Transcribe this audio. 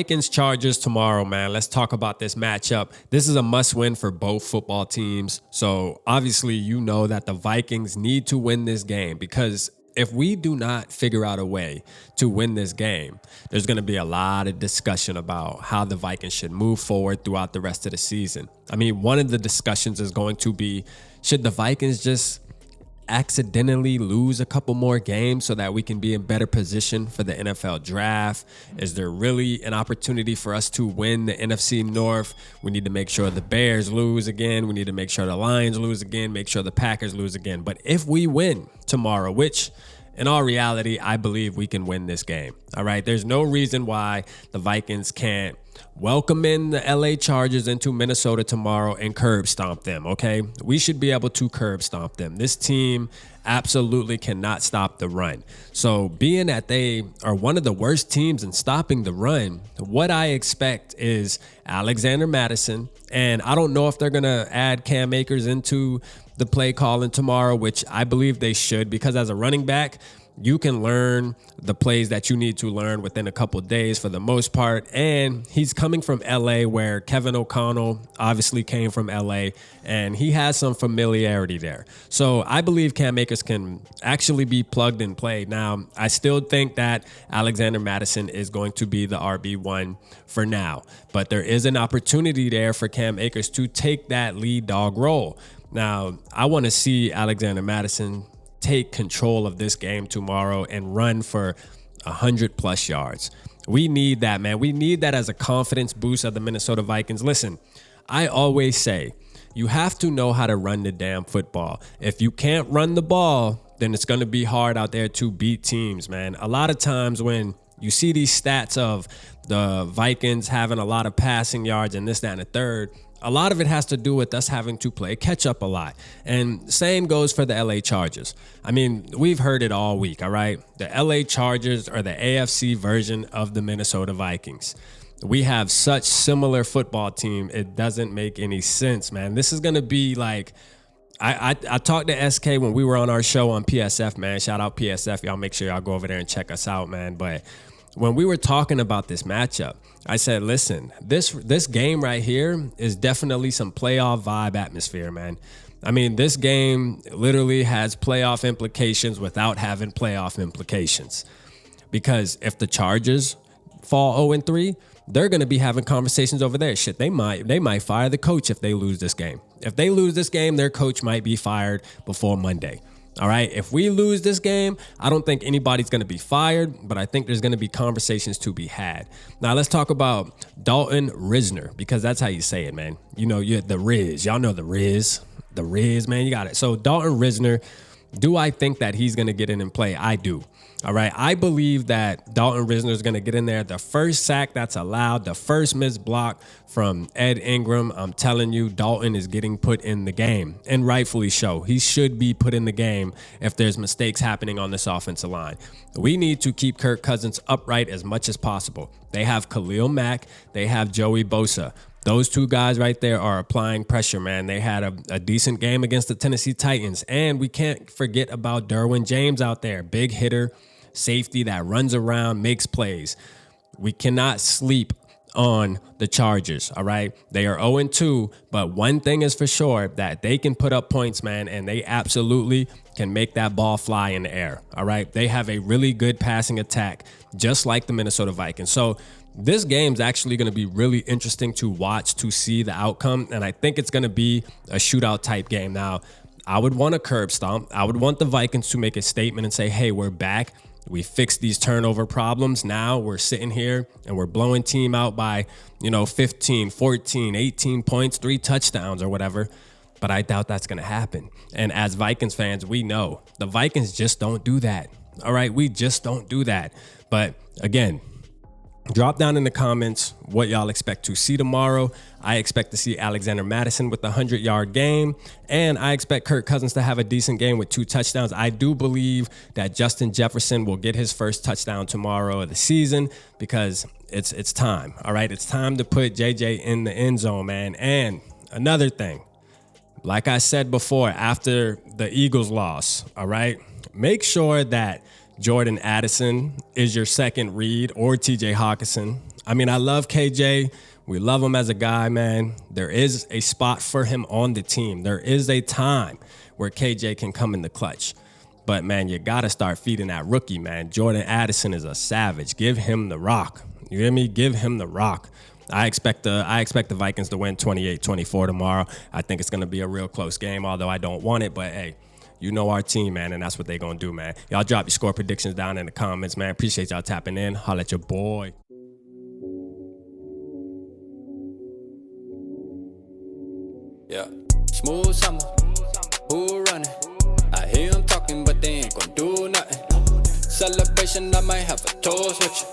Vikings Chargers tomorrow, man. Let's talk about this matchup. This is a must win for both football teams. So obviously, you know that the Vikings need to win this game, because if we do not figure out a way to win this game, there's going to be a lot of discussion about how the Vikings should move forward throughout the rest of the season. I mean, one of the discussions is going to be, should the Vikings just accidentally lose a couple more games so that we can be in better position for the NFL draft? Is there really an opportunity for us to win the NFC North? We need to make sure the Bears lose again. We need to make sure the Lions lose again, make sure the Packers lose again. But if we win tomorrow, which in all reality, I believe we can win this game. All right. There's no reason why the Vikings can't welcome in the LA Chargers into Minnesota tomorrow and curb stomp them. Okay. We should be able to curb stomp them. This team absolutely cannot stop the run. So being that they are one of the worst teams in stopping the run, what I expect is Alexander Mattison. And I don't know if they're going to add Cam Akers into the play calling tomorrow, which I believe they should, because as a running back, you can learn the plays that you need to learn within a couple of days for the most part. And he's coming from LA, where Kevin O'Connell obviously came from LA, and he has some familiarity there. So I believe Cam Akers can actually be plugged and played. Now, I still think that Alexander Mattison is going to be the RB1 for now, but there is an opportunity there for Cam Akers to take that lead dog role. Now, I want to see Alexander Mattison take control of this game tomorrow and run for 100+ yards. We need that, man. We need that as a confidence boost of the Minnesota Vikings. Listen, I always say you have to know how to run the damn football. If you can't run the ball, then it's going to be hard out there to beat teams, man. A lot of times when you see these stats of the Vikings having a lot of passing yards and this, that, and the third, a lot of it has to do with us having to play catch up a lot. And same goes for the LA Chargers. I mean, we've heard it all week, all right? The LA Chargers are the AFC version of the Minnesota Vikings. We have such similar football team. It doesn't make any sense, man. This is going to be like, I talked to SK when we were on our show on PSF, man. Shout out PSF. Y'all make sure y'all go over there and check us out, man. But when we were talking about this matchup, I said, listen, this game right here is definitely some playoff vibe atmosphere, man. I mean, this game literally has playoff implications without having playoff implications. Because if the Chargers fall 0-3, they're going to be having conversations over there. Shit, they might fire the coach if they lose this game. If they lose this game, their coach might be fired before Monday. All right. If we lose this game, I don't think anybody's going to be fired, but I think there's going to be conversations to be had. Now, let's talk about Dalton Risner, because that's how you say it, man. You know, you're the Riz. Y'all know the Riz. The Riz, man. You got it. So Dalton Risner, do I think that he's going to get in and play? I do. All right. I believe that Dalton Risner is going to get in there. The first sack that's allowed, the first missed block from Ed Ingram. I'm telling you, Dalton is getting put in the game, and rightfully so. He should be put in the game if there's mistakes happening on this offensive line. We need to keep Kirk Cousins upright as much as possible. They have Khalil Mack. They have Joey Bosa. Those two guys right there are applying pressure, man. They had a decent game against the Tennessee Titans. And we can't forget about Derwin James out there. Big hitter, safety that runs around, makes plays. We cannot sleep on the Chargers, all right? They are 0-2, but one thing is for sure, that they can put up points, man, and they absolutely can make that ball fly in the air, all right? They have a really good passing attack, just like the Minnesota Vikings. So this game's actually going to be really interesting to watch, to see the outcome, and I think it's going to be a shootout type game. Now, I would want a curb stomp. I would want the Vikings to make a statement and say, hey, we're back. We fixed these turnover problems. Now we're sitting here and we're blowing team out by, 15, 14, 18 points, 3 touchdowns or whatever. But I doubt that's going to happen. And as Vikings fans, we know the Vikings just don't do that. All right. We just don't do that. But again, drop down in the comments what y'all expect to see tomorrow. I expect to see Alexander Mattison with a 100-yard game, and I expect Kirk Cousins to have a decent game with 2 touchdowns. I do believe that Justin Jefferson will get his first touchdown tomorrow of the season, because it's time. All right, it's time to put JJ in the end zone, man. And another thing, like I said before, after the Eagles loss, all right, make sure that Jordan Addison is your second read, or TJ Hawkinson. I mean, I love KJ. We love him as a guy, man. There is a spot for him on the team. There is a time where KJ can come in the clutch. But, man, you got to start feeding that rookie, man. Jordan Addison is a savage. Give him the rock. You hear me? Give him the rock. I expect the Vikings to win 28-24 tomorrow. I think it's going to be a real close game, although I don't want it. But, hey, you know our team, man, and that's what they're going to do, man. Y'all drop your score predictions down in the comments, man. Appreciate y'all tapping in. Holla at your boy. Yeah, smooth summer, who running? I hear them talking, but they ain't gon' do nothing. Celebration, I might have a toast with you.